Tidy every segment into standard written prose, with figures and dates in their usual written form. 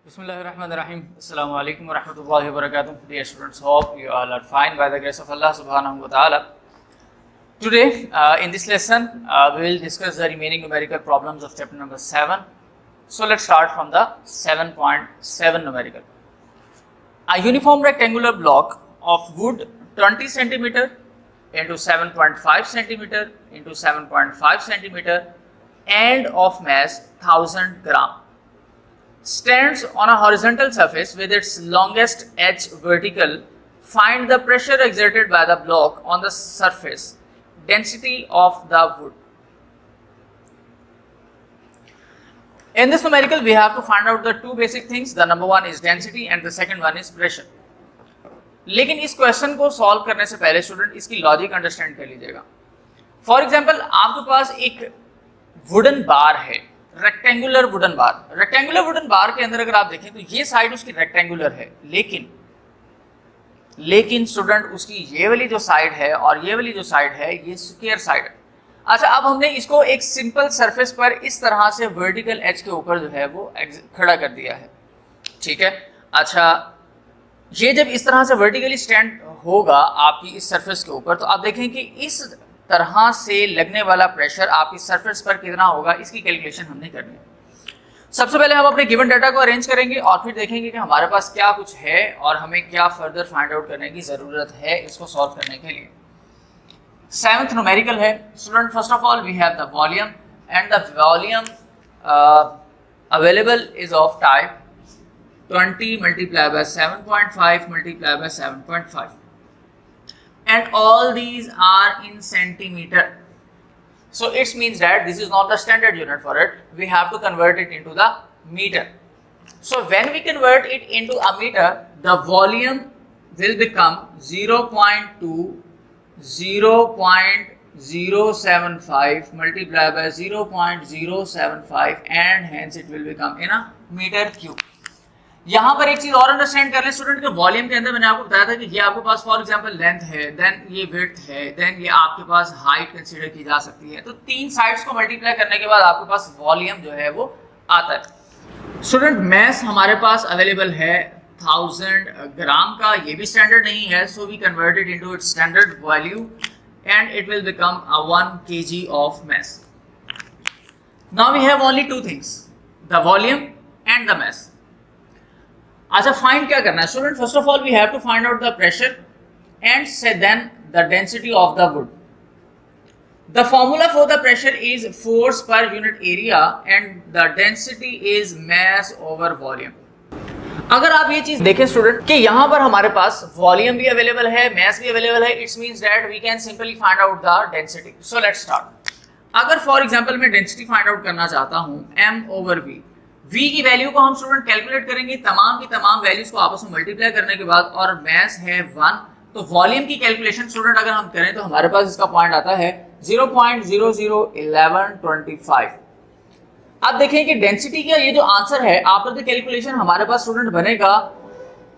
Bismillahirrahmanirrahim. Assalamu alaikum wa rahmatullahi wa barakatuh. Dear students, hope you all are fine by the grace of Allah subhanahu wa ta'ala. Today, in this lesson, we will discuss the remaining numerical problems of chapter number 7. So, let's start from the 7.7 numerical. A uniform rectangular block of wood 20 cm into 7.5 cm into 7.5 cm and of mass 1000 gram stands on a horizontal surface with its longest edge vertical. Find the pressure exerted by the block on the surface, density of the wood. In this numerical, we have to find out the two basic things. The number one is density and the second one is pressure. लेकिन इस question को solve करने से पहले student इसकी logic understand कर लीजिएगा. For example, आपके पास एक वुडन बार है, रेक्टेंगुलर वुडन बार. रेक्टेंगुलर वुडन बार के अंदर अगर आप देखें तो ये साइड उसकी रेक्टेंगुलर है, लेकिन स्टूडेंट उसकी ये वाली जो साइड है और ये वाली जो साइड है ये स्क्वायर साइड है. अच्छा, अब हमने इसको एक सिंपल सरफेस पर इस तरह से वर्टिकल एज के ऊपर जो है वो खड़ा कर दिया है. ठीक है. अच्छा, ये जब इस तरह से वर्टिकली स्टैंड होगा आपकी इस सरफेस के ऊपर, तो आप देखें कि इस तरह से लगने वाला प्रेशर आपकी सरफेस पर कितना होगा, इसकी कैलकुलेशन हमने करनी है. सबसे पहले हम अपने गिवन डाटा को अरेंज करेंगे और फिर देखेंगे कि हमारे पास क्या कुछ है और हमें क्या फर्दर फाइंड आउट करने की ज़रूरत है इसको सॉल्व करने के लिए. 7th न्यूमेरिकल है student. First of all we have the volume and the volume available is of type 20 multiplied by 7.5 multiplied by 7.5 and all these are in centimeter. So it means that this is not the standard unit for it. We have to convert it into the meter. So when we convert it into a meter, the volume will become 0.075 multiplied by 0.075 and hence it will become in a meter cube. यहाँ पर एक चीज और understand कर ले student के volume के अंदर मैंने आपको बताया था कि ये आपके पास फॉर एग्जांपल लेंथ है, देन ये विड्थ है, देन ये आपके पास हाइट कंसीडर की जा सकती है. तो तीन साइड्स को मल्टीप्लाई करने के बाद आपके पास वॉल्यूम जो है वो आता है. स्टूडेंट मैस हमारे पास अवेलेबल है 1000 ग्राम का. ये भी स्टैंडर्ड नहीं है, so we convert it into its standard value and it will become 1 kg of mass. Now we have only two things, the volume and the mass. अच्छा, फाइंड क्या करना है student? First of all we have to find out the pressure and then the density of the wood. The formula for the pressure is force per unit area and the density is mass over volume. अगर आप ये चीज देखें student कि यहाँ पर हमारे पास volume भी अवेलेबल है, मास भी अवेलेबल है, it's means that we can simply find out the density. So let's start. अगर फॉर एग्जांपल मैं डेंसिटी फाइंड आउट करना चाहता हूँ m ओवर v, v की वैल्यू को हम स्टूडेंट कैलकुलेट करेंगे तमाम की तमाम वैल्यूज को आपस में मल्टीप्लाई करने के बाद, और मास है 1. तो वॉल्यूम की कैलकुलेशन स्टूडेंट अगर हम करें तो हमारे पास इसका पॉइंट आता है 0.001125. अब देखें कि डेंसिटी का ये जो आंसर है आफ्टर द कैलकुलेशन हमारे पास स्टूडेंट बनेगा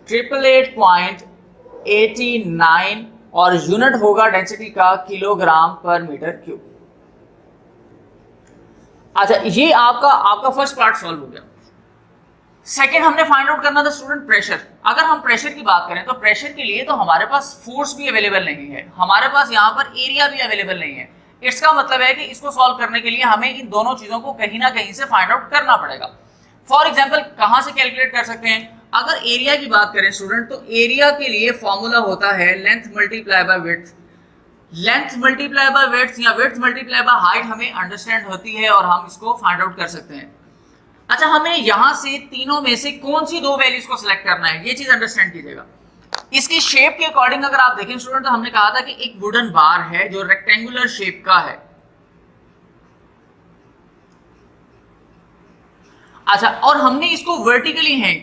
888.89 और यूनिट होगा डेंसिटी का किलोग्राम पर मीटर क्यूब. अच्छा, ये आपका फर्स्ट पार्ट सॉल्व हो गया. सेकंड हमने फाइंड आउट करना था स्टूडेंट प्रेशर. अगर हम प्रेशर की बात करें तो प्रेशर के लिए तो हमारे पास फोर्स भी अवेलेबल नहीं है, हमारे पास यहाँ पर एरिया भी अवेलेबल नहीं है. इसका मतलब है कि इसको सॉल्व करने के लिए हमें इन दोनों चीजों को कहीं ना कहीं से फाइंड आउट करना पड़ेगा. फॉर एग्जाम्पल, कहां से कैलकुलेट कर सकते हैं? अगर एरिया की बात करें स्टूडेंट तो एरिया के लिए फॉर्मूला होता है length multiply by width. Length multiply by width या विड्थ मल्टीप्लाई बाय हाइट हमें अंडरस्टैंड होती है और हम इसको फाइंड आउट कर सकते हैं. अच्छा, हमें यहां से तीनों में से कौन सी दो वैल्यूज को सिलेक्ट करना है ये चीज अंडरस्टैंड कीजिएगा. इसकी शेप के अकॉर्डिंग अगर आप देखें स्टूडेंट तो हमने कहा था कि एक वुडन बार है जो रेक्टेंगुलर शेप का है. अच्छा, और हमने इसको वर्टिकली है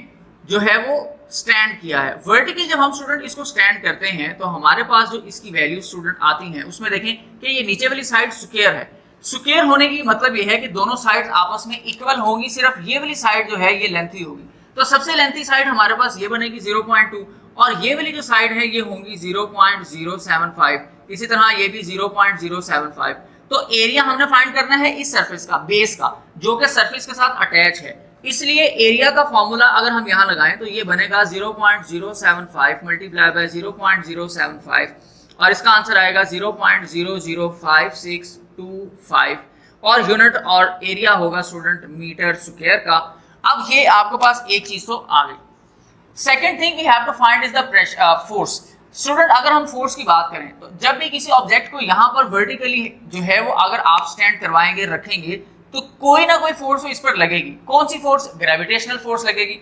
जो है वो स्टैंड किया है. वर्टिकल जब हम स्टूडेंट इसको स्टैंड करते हैं तो हमारे पास जो इसकी वैल्यू स्टूडेंट आती हैं उसमें देखें कि ये नीचे वाली साइड स्क्वायर है. स्क्वायर होने की मतलब ये है कि दोनों साइड आपस में इक्वल होंगी, सिर्फ ये वाली साइड जो है ये लेंथी होगी. तो सबसे लेंथी साइड हमारे पास ये बनेगी 0.2 और ये वाली जो साइड है ये होंगी 0.075. इसी तरह ये भी 0.075. तो एरिया हमने फाइंड करना है इस सरफेस का, बेस का, जो कि सरफेस के साथ अटैच है. इसलिए एरिया का फॉर्मूला अगर हम यहाँ लगाएं तो ये बनेगा 0.075 मल्टीप्लाई बाय 0.075 और इसका आंसर आएगा 0.00565 और यूनिट और एरिया होगा स्टूडेंट मीटर स्क्वायर का। अब ये आपके पास एक चीज तो आ गई। Second thing we have to find is the force. Student अगर हम फोर्स की बात करें तो जब भी किसी ऑब्जेक्ट को यहाँ पर वर्टिकली जो है वो अगर आप स्टैंड करवाएंगे रखेंगे तो कोई ना कोई फोर्स इस पर लगेगी। कौन सी फोर्स? ग्रेविटेशनल फोर्स लगेगी।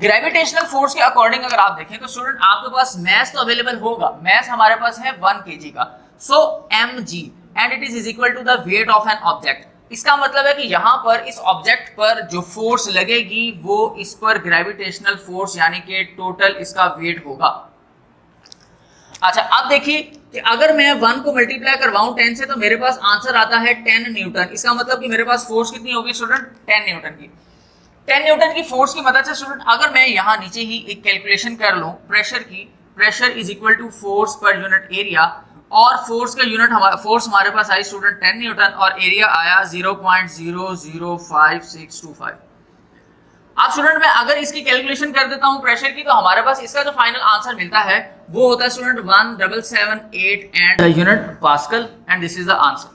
ग्रेविटेशनल फोर्स के अकॉर्डिंग अगर आप देखें तो स्टूडेंट आपके पास मैस तो अवेलेबल होगा। मैस हमारे पास है 1 kg का, so mg and it is equal to the weight of an object. इसका मतलब है कि यहाँ पर इस ऑब्जेक्ट पर जो फोर्स लगेगी वो इस पर ग्रेविटेशनल फोर्स यानी कि टोटल इसका वेट होगा। अच्छा अब देखिए कि अगर मैं 1 को मल्टीप्लाई करवाऊं 10 से तो मेरे पास आंसर आता है 10 न्यूटन। इसका मतलब कि मेरे पास फोर्स कितनी होगी स्टूडेंट? 10 न्यूटन की। 10 न्यूटन की फोर्स की मदद से स्टूडेंट अगर मैं यहाँ नीचे ही एक कैलकुलेशन कर लूं प्रेशर की, pressure is equal to force per unit area और फोर्स का यूनिट फोर्स हमारे पास आई स्टूडेंट 10 न्यूटन और एरिया आया 0.00565। अब स्टूडेंट मैं अगर इसकी कैलकुलेशन कर देता हूं प्रेशर की तो हमारे पास इसका जो फाइनल आंसर मिलता है वो होता है student 1778 and unit pascal and this is the answer.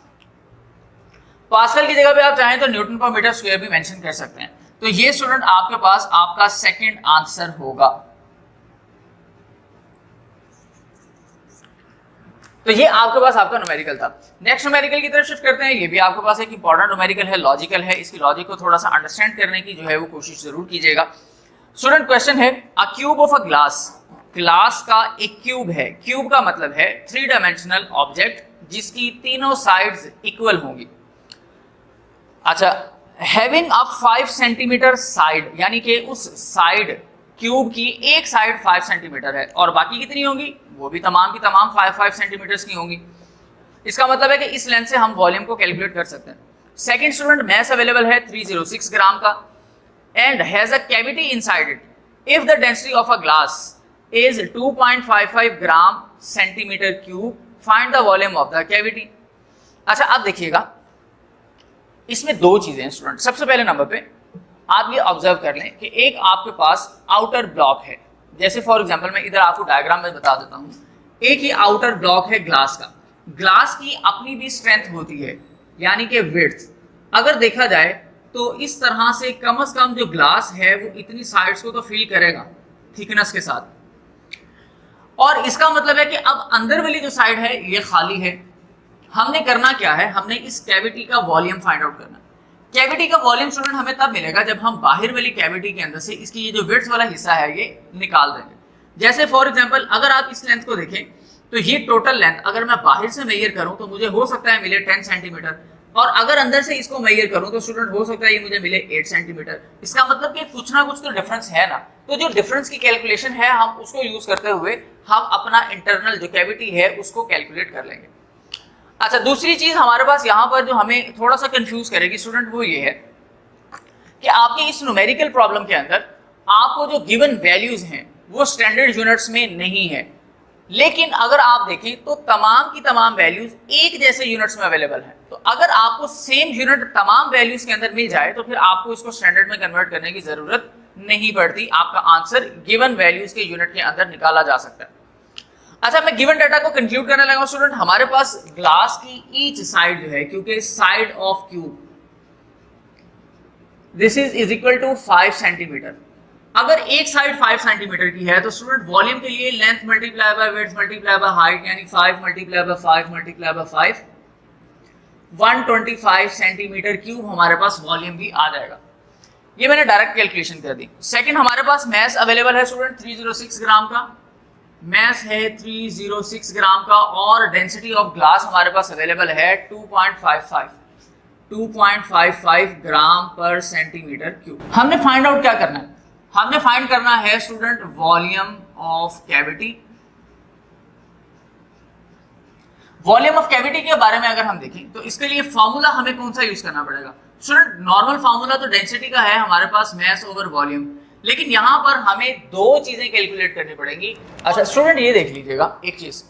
Pascal की जगह पे आप चाहें तो न्यूटन पर मीटर स्क्वायर भी मेंशन कर सकते हैं। तो ये स्टूडेंट आपके पास आपका सेकंड आंसर होगा। तो ये आपके पास आपका न्यूमेरिकल था। नेक्स्ट न्यूमेरिकल की तरफ शिफ्ट करते हैं। ये भी आपके पास एक इंपॉर्टेंट न्यूमेरिकल है, लॉजिकल है। इसकी लॉजिक को थोड़ा सा अंडरस्टैंड करने की जो है वो कोशिश जरूर कीजिएगा। स्टूडेंट क्वेश्चन है अ cube of a glass. Glass का एक क्यूब है। क्यूब का मतलब है 3 डायमेंशनल ऑब्जेक्ट जिसकी तीनों साइड्स इक्वल होंगी। अच्छा, हैविंग अ 5 सेंटीमीटर साइड यानी कि उस साइड क्यूब की एक साइड 5 सेंटीमीटर है और बाकी कितनी होंगी? वो भी तमाम की तमाम 5 सेंटीमीटर्स की होंगी। इसका मतलब है कि इस लेंथ से हम वॉल्यूम को कैलकुलेट कर सकते हैं। सेकंड स्टूडेंट मैस अवेलेबल है 306 ग्राम का and has a cavity inside it if the density of a glass is 2.55 gram centimetre cube find the volume of the cavity. अच्छा अब देखिएगा इसमें दो चीजें हैं स्टूडेंट। सबसे पहले नंबर पे आप ये ऑब्जर्व कर लें कि एक आपके पास आउटर ब्लॉक है। जैसे फॉर एग्जांपल मैं इधर आपको डायग्राम में बता देता हूं। एक ही आउटर ब्लॉक है ग्लास का। ग्लास की अपनी भी स्ट्रेंथ होती है यानी कि विड्थ। अगर देखा जाए तो इस तरह से कम से कम जो ग्लास है वो इतनी साइड्स को तो फिल करेगा थिकनेस के साथ। और इसका मतलब है कि अब अंदर वाली जो साइड है ये खाली है। हमने करना क्या है? हमने इस कैविटी का वॉल्यूम फाइंड आउट करना। कैविटी का वॉल्यूम स्टूडेंट हमें तब मिलेगा जब हम बाहर वाली कैविटी के अंदर से इसकी ये जो विड्थ वाला हिस्सा है ये निकाल देंगे। जैसे फॉर एग्जांपल अगर आप इस लेंथ को देखें तो ये टोटल लेंथ अगर मैं बाहर से मेजर करूं तो मुझे हो सकता है मिले 10 सेंटीमीटर और अगर अंदर से इसको मेजर करूं तो स्टूडेंट हो सकता है ये मुझे मिले 8 सेंटीमीटर। इसका मतलब कि कुछ ना कुछ तो डिफरेंस है ना। तो जो डिफरेंस की कैलकुलेशन है हम उसको यूज करते हुए हम अपना इंटरनल जो कैविटी है उसको कैलकुलेट कर लेंगे। अच्छा, दूसरी चीज हमारे पास यहाँ पर जो हमें थोड़ा सा कंफ्यूज करेगी स्टूडेंट वो ये है कि आपकी इस न्यूमेरिकल प्रॉब्लम के अंदर आपको जो गिवन वैल्यूज हैं वो स्टैंडर्ड यूनिट्स में नहीं है। लेकिन अगर आप देखें तो तमाम की तमाम वैल्यूज एक जैसे यूनिट्स में अवेलेबल हैं। तो अगर आपको सेम यूनिट तमाम वैल्यूज के अंदर मिल जाए तो फिर आपको इसको स्टैंडर्ड में कन्वर्ट करने की जरूरत नहीं पड़ती। आपका आंसर गिवन वैल्यूज के यूनिट के अंदर निकाला जा सकता है। अच्छा, मैं गिवन डाटा को कंक्लूड करने लगा स्टूडेंट। हमारे पास ग्लास की ईच साइड जो है क्योंकि side of cube this is equal to 5 centimetre. अगर एक साइड 5 सेंटीमीटर की है तो स्टूडेंट वॉल्यूम के लिए length multiply by width multiply by height यानी 5 multiply by 5 multiply by 5 125 centimetre cube हमारे पास वॉल्यूम भी आ जाएगा। ये मैंने डायरेक्ट कैलकुलेशन कर दी। सेकंड हमारे पास मैस अवेलेबल है स्टूडेंट 306 ग्राम का। मैस है 306 ग्राम का और डेंसिटी ऑफ ग्लास हमारे पास अवेलेबल है 2.55 ग्राम पर सेंटीमीटर क्यूब। हमने फाइंड आउट क्या करना है? हमने फाइंड करना है student volume of cavity. Volume of cavity के बारे में अगर हम देखें तो इसके लिए फॉर्मूला हमें कौन सा यूज करना पड़ेगा? स्टूडेंट नॉर्मल फॉर्मूला तो डेंसिटी का है हमारे पास मैस ओवर वॉल्यूम, लेकिन यहां पर हमें दो चीजें कैलकुलेट करनी पड़ेंगी। अच्छा स्टूडेंट ये देख लीजिएगा एक चीज,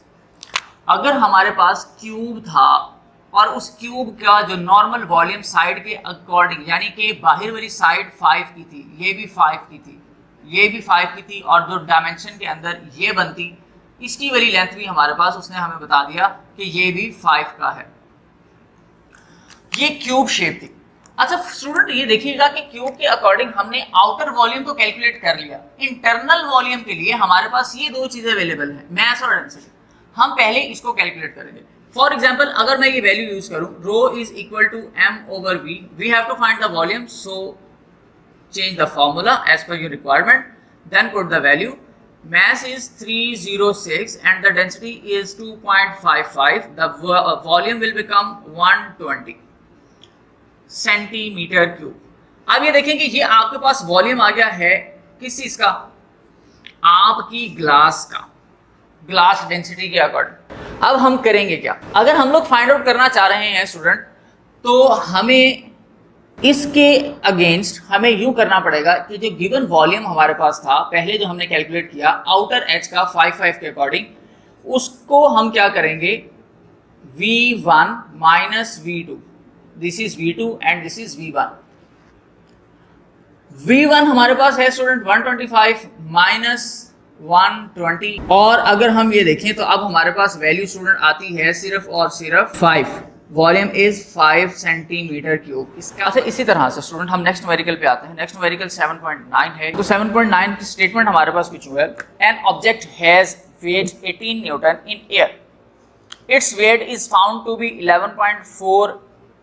अगर हमारे पास क्यूब था और उस क्यूब का जो नॉर्मल वॉल्यूम साइड के अकॉर्डिंग, यानी कि बाहर वाली साइड 5 की थी, ये भी 5 की थी, ये भी 5 की थी, और जो डायमेंशन के अंदर ये बनती, इसकी वाली लेंथ भी हमारे पास उसने हमें बता दिया कि ये भी 5 का है। ये क्यूब शेप थी। अच्छा स्टूडेंट ये देखिएगा कि क्यूब के अकॉर्डिंग हमने आउटर वॉल्यूम तो कैलकुलेट कर लिया, इंटरनल वॉल्यूम के लिए हमारे पास ये दो चीजें अवेलेबल है, मास और डेंसिटी। हम पहले इसको कैलकुलेट करेंगे। फॉर एग्जाम्पल अगर मैं ये वैल्यू यूज करूं, rho is equal to m/v, we have to find the volume, so change the formula as per your requirement, then put the value. Mass is 306 and the density is 2.55. The volume will become 120 centimetre cube. अब ये देखें कि ये आपके पास volume आ गया है किस चीज का, आपकी ग्लास का, ग्लास डेंसिटी के अकॉर्डिंग। अब हम करेंगे क्या, अगर हम लोग फाइंड आउट करना चाह रहे हैं स्टूडेंट, तो हमें इसके अगेंस्ट हमें यूं करना पड़ेगा कि जो गिवन वॉल्यूम हमारे पास था पहले जो हमने कैलकुलेट किया आउटर एज का 5 के अकॉर्डिंग, उसको हम क्या करेंगे, V1 minus V2, this is V2 and this is V1। V1 हमारे पास है स्टूडेंट 125 माइनस 120, और अगर हम ये देखें तो अब हमारे पास वैल्यू स्टूडेंट आती है सिर्फ और सिर्फ 5, वॉल्यूम इज 5 सेंटीमीटर क्यूब। इसका अच्छा इसी तरह से स्टूडेंट हम नेक्स्ट न्यूमेरिकल पे आते हैं। नेक्स्ट न्यूमेरिकल 7.9 है, तो 7.9 की स्टेटमेंट हमारे पास कुछ हुआ है, an object has weight 18 newton in air, its weight is found to be 11.4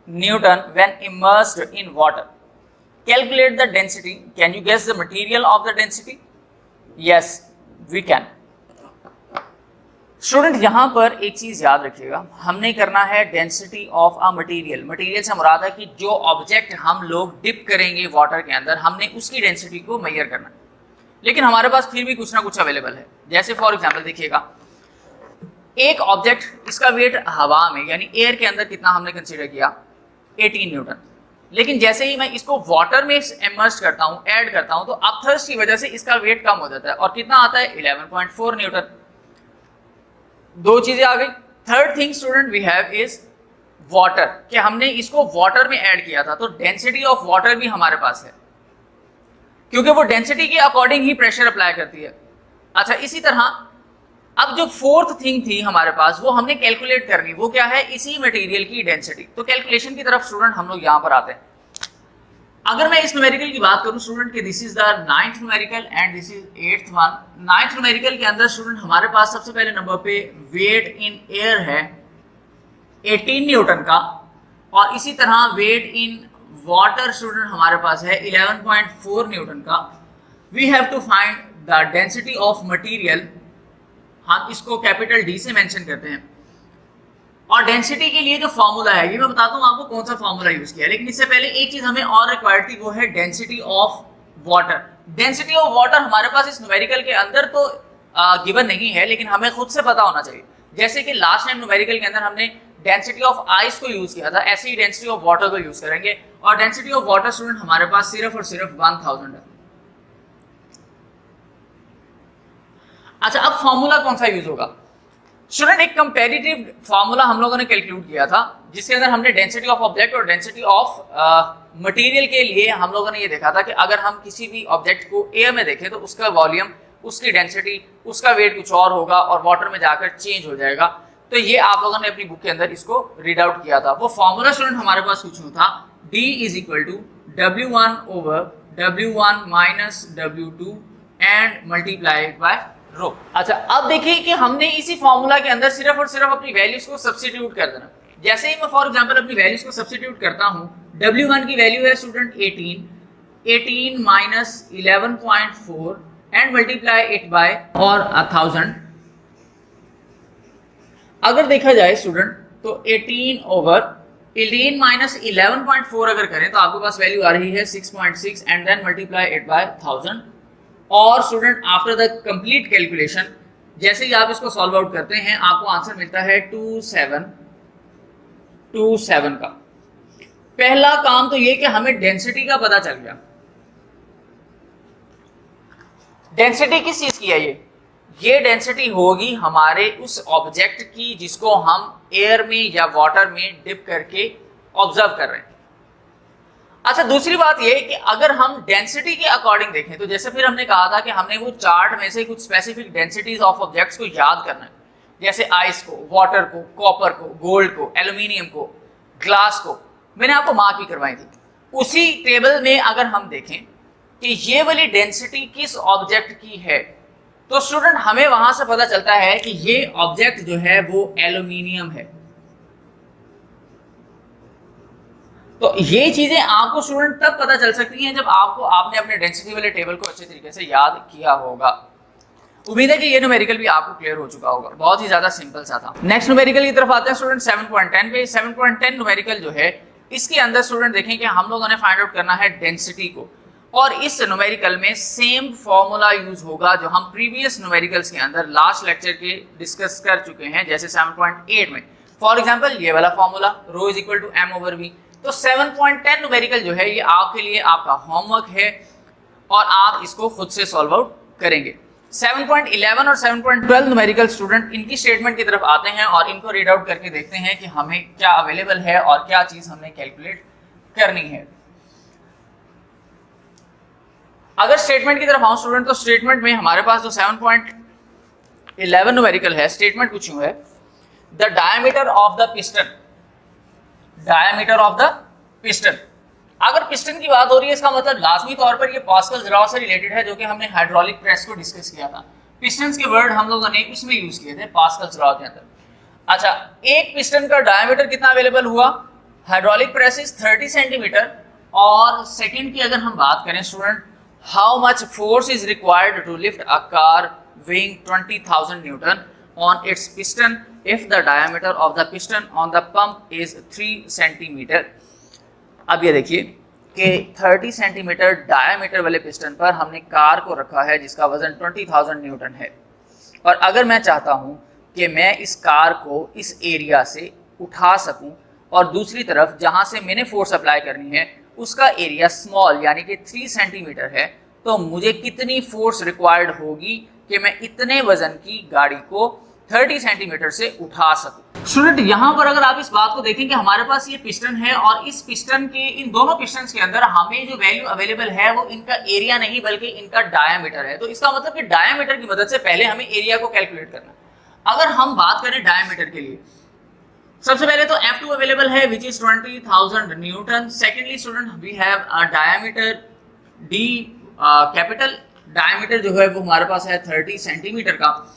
newton when immersed in water, calculate the density, can you guess the material of the density? Yes we can. Student यहां पर एक चीज याद रखिएगा, हमने करना है density of a material. Material से मुराद है कि जो ऑब्जेक्ट हम लोग डिप करेंगे वाटर के अंदर, हमने उसकी डेंसिटी को मेजर करना है, लेकिन हमारे पास फिर भी कुछ ना कुछ अवेलेबल है। जैसे फॉर एग्जांपल देखिएगा, एक ऑब्जेक्ट, इसका वेट हवा में यानी एयर के अंदर कितना हमने कंसीडर किया, 18 न्यूटन, लेकिन जैसे ही मैं इसको वाटर में इमर्स करता हूं, ऐड करता हूं, तो अपथर्स्ट की वजह से इसका वेट कम हो जाता है और कितना आता है 11.4 न्यूटन। दो चीजें आ गई। Third thing student we have is water, कि हमने इसको वाटर में ऐड किया था, तो डेंसिटी ऑफ वाटर भी हमारे पास है, क्योंकि वो डेंसिटी के अकॉर्डिंग ही प्रेशर अप्लाई करती है। अच्छा इसी तरह अब जो फोर्थ थिंग थी हमारे पास, वो हमने कैलकुलेट करनी, वो क्या है, इसी मटेरियल की डेंसिटी। तो कैलकुलेशन की तरफ स्टूडेंट हम लोग यहां पर आते हैं। अगर मैं इस न्यूमेरिकल की बात करूं स्टूडेंट कि this is the 9th numerical and this is 8th one. 9th numerical के अंदर स्टूडेंट हमारे पास सबसे पहले नंबर पे वेट इन एयर है 18 न्यूटन का, और इसी तरह वेट इन वाटर स्टूडेंट हमारे पास है 11.4 न्यूटन का। We have to find the density of material, हम इसको कैपिटल डी से मेंशन करते हैं, और डेंसिटी के लिए जो फॉर्मूला है ये मैं बताता हूँ आपको कौन सा फॉर्मूला यूज किया, लेकिन इससे पहले एक चीज हमें और रिक्वायर्ड थी, वो है density of water. Density of water हमारे पास इस न्यूमेरिकल के अंदर तो गिवन नहीं है, लेकिन हमें खुद से पता होना चाहिए। जैसे कि लास्ट टाइम न्यूमेरिकल के अंदर हमने डेंसिटी ऑफ आइस को यूज किया था, ऐसे ही डेंसिटी ऑफ वाटर को यूज करेंगे, और डेंसिटी ऑफ वाटर स्टूडेंट हमारे पास सिर्फ और सिर्फ 1000 है। अच्छा अब फॉर्मूला कौन सा यूज होगा स्टूडेंट, एक कंपैरेटिव फार्मूला हम लोगों ने कैलकुलेट किया था, जिसके अंदर हमने डेंसिटी ऑफ ऑब्जेक्ट और डेंसिटी ऑफ मटेरियल के लिए हम लोगों ने ये देखा था कि अगर हम किसी भी ऑब्जेक्ट को एयर में देखें तो उसका वॉल्यूम, उसकी डेंसिटी, उसका वेट कुछ और होगा और वाटर में जाकर चेंज हो जाएगा। तो ये आप लोगों ने अपनी बुक के अंदर इसको रीड आउट किया था। वो फॉर्मूला स्टूडेंट हमारे पास कुछ नहीं था, D is equal to W1 over W1 minus W2 and multiplied by rho. अच्छा अब देखिए कि हमने इसी फॉर्मूला के अंदर सिर्फ और सिर्फ अपनी वैल्यूज को सब्स्टिट्यूट कर देना। जैसे ही मैं फॉर एग्जांपल अपनी वैल्यूज को सब्स्टिट्यूट करता हूं, W1 की वैल्यू है student 18 minus 11.4 and multiply it bye और 1000। अगर देखा जाए स्टूडेंट तो 18 ओवर 18 माइनस 11.4 अगर करें तो आपके पास वैल्यू आ रही है 6.6 and then multiply it by 1000। और student after the complete calculation, जैसे ही आप इसको सॉल्व आउट करते हैं आपको आंसर मिलता है 2727 का। पहला काम तो ये कि हमें डेंसिटी का पता चल गया। डेंसिटी किस चीज की है, ये डेंसिटी होगी हमारे उस ऑब्जेक्ट की जिसको हम एयर में या वाटर में डिप करके ऑब्जर्व कर रहे हैं। अच्छा, दूसरी बात ये कि अगर हम डेंसिटी के अकॉर्डिंग देखें तो जैसे फिर हमने कहा था कि हमने वो चार्ट में से कुछ स्पेसिफिक डेंसिटीज ऑफ ऑब्जेक्ट्स को याद करना है, जैसे आइस को, वाटर को, कॉपर को, गोल्ड को, एल्यूमिनियम को, ग्लास को, मैंने आपको मार्क भी करवाई थी। उसी टेबल में अगर हम देखें कि ये वाली डेंसिटी किस ऑब्जेक्ट की है तो स्टूडेंट हमें वहां से पता चलता है कि ये ऑब्जेक्ट जो है वो एल्यूमिनियम है। तो ये चीजें आपको स्टूडेंट तब पता चल सकती हैं जब आपने अपने डेंसिटी वाले टेबल को अच्छे तरीके से याद किया होगा। उम्मीद है कि ये न्यूमेरिकल भी आपको क्लियर हो चुका होगा, बहुत ही ज्यादा सिंपल सा था। नेक्स्ट न्यूमेरिकल की तरफ आते हैं स्टूडेंट 7.10 पे। 7.10 न्यूमेरिकल जो है इसके अंदर स्टूडेंट देखें कि हम लोगों ने फाइंड आउट करना है डेंसिटी को, और इस न्यूमेरिकल में सेम फॉर्मूला यूज होगा जो हम प्रीवियस न्यूमेरिकल्स के अंदर लास्ट लेक्चर के डिस्कस कर चुके हैं, जैसे 7.8 में। फॉर एग्जांपल ये वाला फॉर्मूला ρ = m/v। तो 7.10 न्यूमेरिकल जो है ये आपके लिए आपका होमवर्क है और आप इसको खुद से सॉल्व आउट करेंगे। 7.11 और 7.12 न्यूमेरिकल स्टूडेंट इनकी स्टेटमेंट की तरफ आते हैं और इनको रीड आउट करके देखते हैं कि हमें क्या अवेलेबल है और क्या चीज हमने कैलकुलेट करनी है। अगर स्टेटमेंट की तरफ आऊं स्टूडेंट तो स्टेटमेंट में हमारे पास जो 7.11 न्यूमेरिकल है, स्टेटमेंट कुछ यूं है, the diameter of the piston, diameter of the piston. अगर पिस्टन की बात हो रही है इसका मतलब लाजमी तौर पर ये पास्कल्स लॉ से रिलेटेड है, जो कि हमने हाइड्रोलिक प्रेस को डिस्कस किया था। पिस्टन्स के वर्ड हम लोगों ने इसमें यूज किए थे पास्कल्स लॉ के अंदर। अच्छा, एक पिस्टन का डायमीटर कितना अवेलेबल हुआ? Hydraulic press 30 centimetre. और सेकंड की अगर हम बात करें student, how much force is required to lift a car weighing 20,000 Newton on its piston if the diameter of the piston on the pump is 3 centimeter। अब ये देखिए कि 30 सेंटीमीटर डायमीटर वाले पिस्टन पर हमने कार को रखा है जिसका वजन 20,000 न्यूटन है, और अगर मैं चाहता हूं कि मैं इस कार को इस एरिया से उठा सकूं और दूसरी तरफ जहां से मैंने फोर्स अप्लाई करनी है उसका एरिया स्मॉल यानी कि 3 सेंटीमीटर है, तो मुझे कितनी फोर्स रिक्वायर्ड होगी कि मैं इतने वजन की गाड़ी को 30 सेंटीमीटर से उठा सकूं। स्टूडेंट यहां पर अगर आप इस बात को देखें कि हमारे पास ये पिस्टन है और इस पिस्टन के इन दोनों पिस्टन्स के अंदर हमें जो वैल्यू अवेलेबल है वो इनका एरिया नहीं बल्कि इनका डायमीटर है। तो इसका मतलब कि डायमीटर की मदद से पहले हमें एरिया को कैलकुलेट करना है। अगर हम बात करें डायमीटर के लिए, सबसे पहले तो F2 अवेलेबल है which is 20,000 newton. Secondly student we have a diameter D, capital diameter जो है वो हमारे पास है 30 सेंटीमीटर का।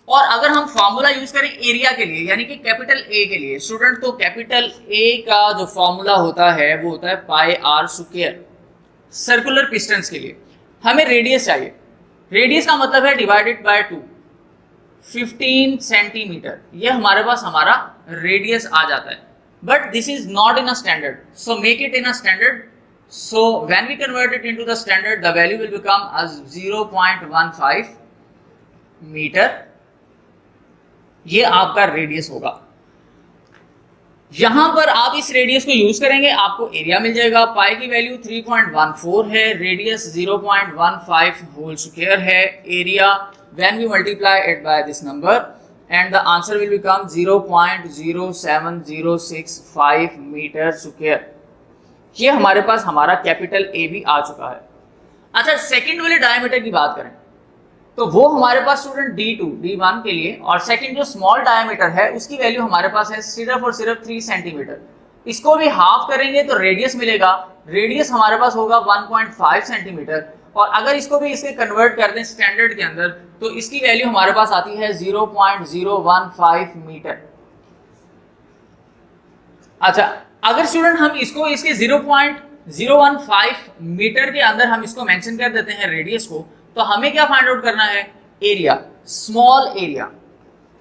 और अगर हम फॉर्मूला यूज करें एरिया के लिए यानी कि कैपिटल A के लिए स्टूडेंट, तो कैपिटल A का जो फॉर्मूला होता है वो होता है पाई आर स्क्वायर। सर्कुलर पिस्टन्स के लिए हमें रेडियस चाहिए, रेडियस का मतलब है डिवाइडेड बाय 2, 15 सेंटीमीटर, ये हमारे पास हमारा रेडियस आ जाता है। But this is not in a standard, so make it in a standard. So when we convert it into the standard, the value will become as 0.15 metre. ये आपका radius होगा। यहां पर आप इस रेडियस को यूज करेंगे, आपको एरिया मिल जाएगा। पाई की वैल्यू 3.14 है, रेडियस 0.15 होल स्क्वायर है, area when we multiply it by this number and the answer will become 0.07065 metre square. ये हमारे पास हमारा कैपिटल A भी आ चुका है। अच्छा, सेकंड वाले डायमीटर की बात करें तो वो हमारे पास स्टूडेंट D2, D1 के लिए, और सेकंड जो स्मॉल डायमीटर है उसकी वैल्यू हमारे पास है सिर्फ और सिर्फ 3 सेंटीमीटर। इसको भी हाफ करेंगे तो रेडियस मिलेगा, रेडियस हमारे पास होगा 1.5 सेंटीमीटर। और अगर इसको भी इसके कन्वर्ट कर दें स्टैंडर्ड के अंदर तो इसकी वैल्यू हमारे पास आती है 0.015 मीटर। अच्छा, अगर स्टूडेंट हम इसको इसके 0.015 मीटर के अंदर हम इसको मेंशन कर देते हैं रेडियस को, तो हमें क्या फाइंड आउट करना है? Area, small area.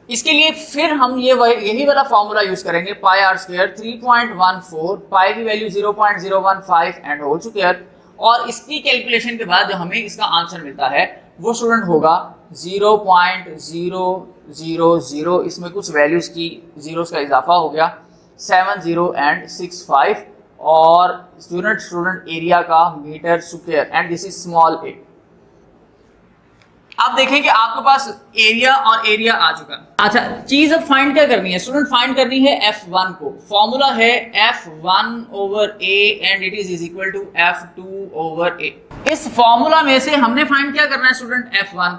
इसके लिए फिर हम यही वाला फॉर्मूला यूज करेंगे, पाई आर स्क्वायर 3.14, पाई की वैल्यू 0.015 एंड होल स्क्वायर, और इसकी कैलकुलेशन के बाद जो हमें इसका आंसर मिलता है वो स्टूडेंट होगा 0.000, इसमें कुछ वैल्यूज की जीरोस का इजाफा हो गया, 70 एंड 65, और स्टूडेंट एरिया का metre square, and this is small a. आप देखें कि आपके पास एरिया और एरिया आ चुका है। अच्छा, चीज अब फाइंड क्या करनी है स्टूडेंट, फाइंड करनी है F1 को। फॉर्मूला है F1/A and it is equal to F2/A। इस फॉर्मूला में से हमने फाइंड क्या करना है स्टूडेंट, F1।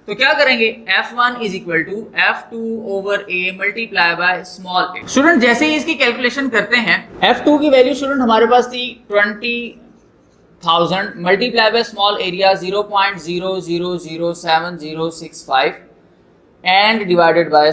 तो क्या करेंगे, F1 is equal to F2/A multiply by small a। Student जैसे ही इसकी कैलकुलेशन करते हैं, F2 की वैल्यू स्टूडेंट हमारे पास थी 20,000 multiply by small area 0.000765 and divided by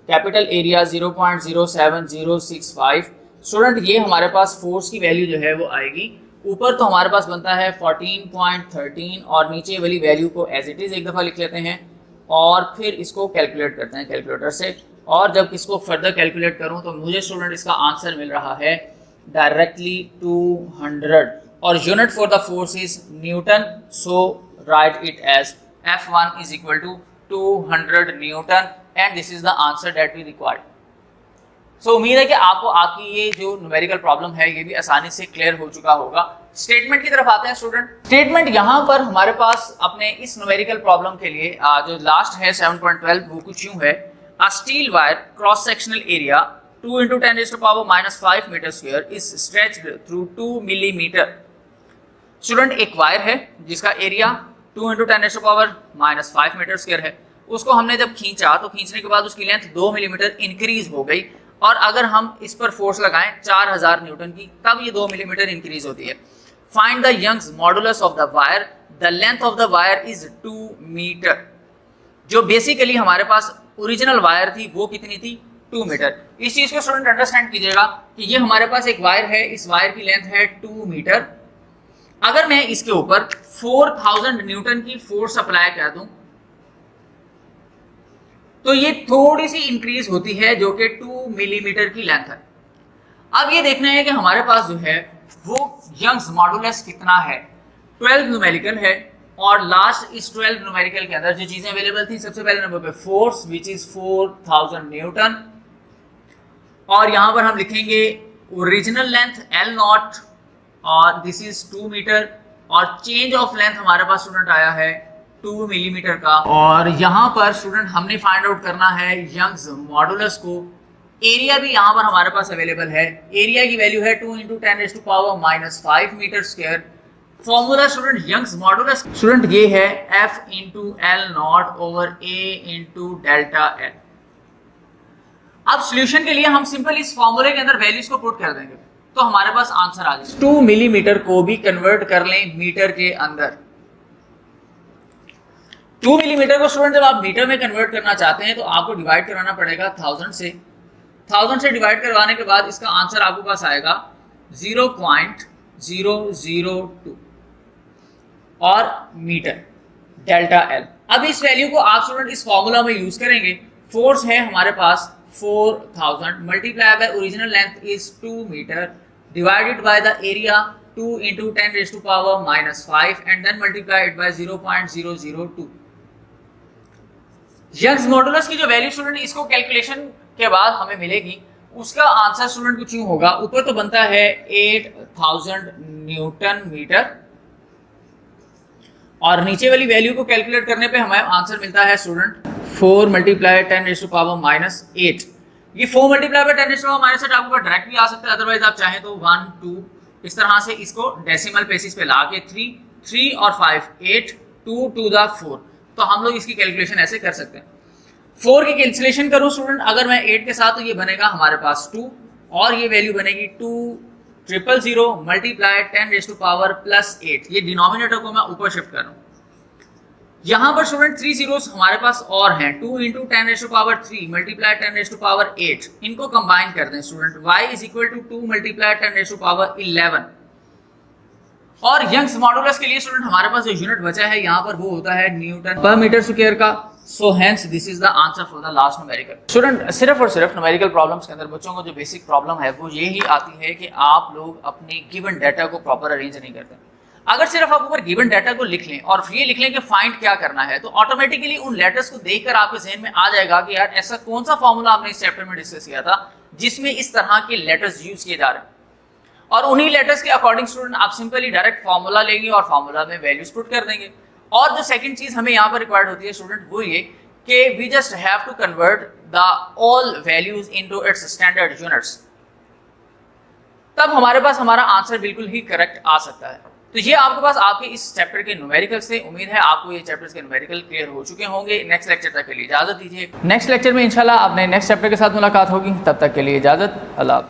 capital area 0.07065। Student ये हमारे पास फोर्स की वैल्यू जो है वो आएगी, ऊपर तो हमारे पास बनता है 14.13 और नीचे वाली वैल्यू को एज इट इज एक दफ़ा लिख लेते हैं और फिर इसको कैलकुलेट करते हैं कैलकुलेटर से। और जब इसको फर्दर कैलकुलेट करूं तो मुझे स्टूडेंट इसका आंसर मिल रहा है डायरेक्टली 200 और unit for the force is newton. So write it as F1 is equal to 200 newton and this is the answer that we required. So उम्मीद है कि आपको आपकी ये जो न्यूमेरिकल प्रॉब्लम है ये भी आसानी से क्लियर हो चुका होगा। स्टेटमेंट की तरफ आते हैं स्टूडेंट। स्टेटमेंट यहाँ पर हमारे पास अपने इस न्यूमेरिकल प्रॉब्लम के लिए जो लास्ट है 7.12 वो कुछ यूं है, a steel wire cross sectional area 2 × 10⁻⁵ metre square is stretched through 2 millimetre. Student एक वायर है जिसका एरिया 2 × 10⁻⁵ मीटर स्क्वायर है, उसको हमने जब खींचा तो खींचने के बाद उसकी लेंथ 2 मिलीमीटर इंक्रीज हो गई और अगर हम इस पर फोर्स लगाएं 4000 न्यूटन की तब ये 2 मिलीमीटर इंक्रीज होती है। Find the Young's modulus of the wire, the length of the wire is 2 metre. जो बेसिकली हमारे पास ओरिजिनल वायर थी वो कितनी थी, 2 मीटर। इस चीज को स्टूडेंट अंडरस्टैंड कीजिएगा कि ये हमारे पास एक वायर है, इस वायर की लेंथ है 2 मीटर। अगर मैं इसके ऊपर 4000 न्यूटन की फोर्स अप्लाई कर दूं तो ये थोड़ी सी इंक्रीज होती है जो कि 2 मिलीमीटर की लेंथ है। अब ये देखना है कि हमारे पास जो है वो यंग्स मॉडुलस कितना है। 12 न्यूमेरिकल है और लास्ट इस 12 न्यूमेरिकल के अंदर जो चीजें अवेलेबल थी, सबसे पहले नंबर पे फोर्स विच इज 4000 न्यूटन और यहां पर हम लिखेंगे ओरिजिनल लेंथ L0 और दिस इज 2 मीटर और चेंज ऑफ लेंथ हमारे पास स्टूडेंट आया है 2 मिलीमीटर का। और यहाँ पर स्टूडेंट हमने फाइंड आउट करना है यंग्स मॉडुलस को। एरिया भी यहाँ पर हमारे पास अवेलेबल है, एरिया की वैल्यू है 2 × 10⁻⁵ metre square. Formula student Young's modulus student ये है F × L0/A × डेल्टा L। अब सॉल्यूशन के लिए हम सिंपल इस फॉर्मूले के अंदर वैल्यूज को पुट कर देंगे तो हमारे पास आंसर आ जाएगा। 2 मिलीमीटर को भी कन्वर्ट कर लें मीटर के अंदर। 2 मिलीमीटर को स्टूडेंट जब आप मीटर में कन्वर्ट करना चाहते हैं तो आपको डिवाइड कराना पड़ेगा 1000 से। 1000 से डिवाइड करवाने के बाद इसका आंसर आपके पास आएगा 0.002 और मीटर डेल्टा L। अब इस वैल्यू को आप स्टूडेंट इस फॉर्मूला में यूज करेंगे। फोर्स है हमारे पास 4000 multiply by original length is 2 metre divided by the area 2 × 10⁻⁵ and then multiply it by 0.002। Young's modulus की जो वैल्यू स्टूडेंट इसको कैलकुलेशन के बाद हमें मिलेगी उसका आंसर स्टूडेंट कुछ यूं होगा, ऊपर तो बनता है 8000 न्यूटन मीटर और नीचे वाली वैल्यू को कैलकुलेट करने पे हमें आंसर मिलता है स्टूडेंट 4 × 10⁻⁸। ये 4 × 10⁻⁸ आपको डायरेक्ट भी आ सकता है, अदरवाइज आप चाहें तो 1 2 इस तरह से इसको डेसिमल बेसिस पे ला के 3 और 5 8 2 to the 4 तो हम लोग इसकी कैलकुलेशन ऐसे कर सकते हैं। 4 की कैलकुलेशन करूं स्टूडेंट अगर मैं 8 के साथ तो ये बनेगा हमारे पास 2 और ये वैल्यू बनेगी 2000 मल्टीप्लाई 10⁻+8। ये डिनोमिनेटर को मैं ऊपर शिफ्ट कर रहा हूं। यहाँ पर स्टूडेंट 3 zeros हमारे पास और हैं 2 × 10⁻³ मल्टीप्लाई 10⁻8। इनको कंबाइन कर दें student y is equal to 2 multiply 10⁻11 और यंग्स मॉडुलस के लिए स्टूडेंट हमारे पास जो यूनिट बचा है यहाँ पर वो होता है न्यूटन पर मीटर स्क्वायर का। So hence this is the answer for the last numerical. Student सिर्फ और सिर्फ न्यूमेरिकल प्रॉब्लम्स के अंदर बच्चों को जो बेसिक प्रॉब्लम है वो यही आती है कि आप लोग अपने गिवन डाटा को प्रॉपर अरेंज नहीं करते। अगर सिर्फ आप ऊपर गिवन डाटा को लिख लें और ये लिख लें कि फाइंड क्या करना है तो ऑटोमेटिकली उन लेटर्स को देखकर आपके जहन में आ जाएगा कि यार ऐसा कौन सा फॉर्मूला आपने इस चैप्टर में डिस्कस किया था जिसमें इस तरह के लेटर्स यूज किए जा रहे हैं और उन्हीं लेटर्स के अकॉर्डिंग स्टूडेंट आप सिंपली डायरेक्ट फॉर्मूला लेंगे और फॉर्मूला में वैल्यूज पुट कर देंगे और जो सेकंड चीज हमें यहाँ पर रिक्वायर्ड होती है स्टूडेंट वो ये कि we just have to convert the all values into its standard units, तब हमारे पास हमारा आंसर बिल्कुल ही करेक्ट आ सकता है। तो ये आपके पास आपके इस चैप्टर के न्यूमेरिकल से, उम्मीद है आपको ये चैप्टर्स के न्यूमेरिकल क्लियर हो चुके होंगे। नेक्स्ट लेक्चर तक के लिए इजाजत दीजिए। नेक्स्ट लेक्चर में इंशाल्लाह अपने नेक्स्ट चैप्टर के साथ मुलाकात होगी, तब तक के लिए इजाजत, अल्लाह।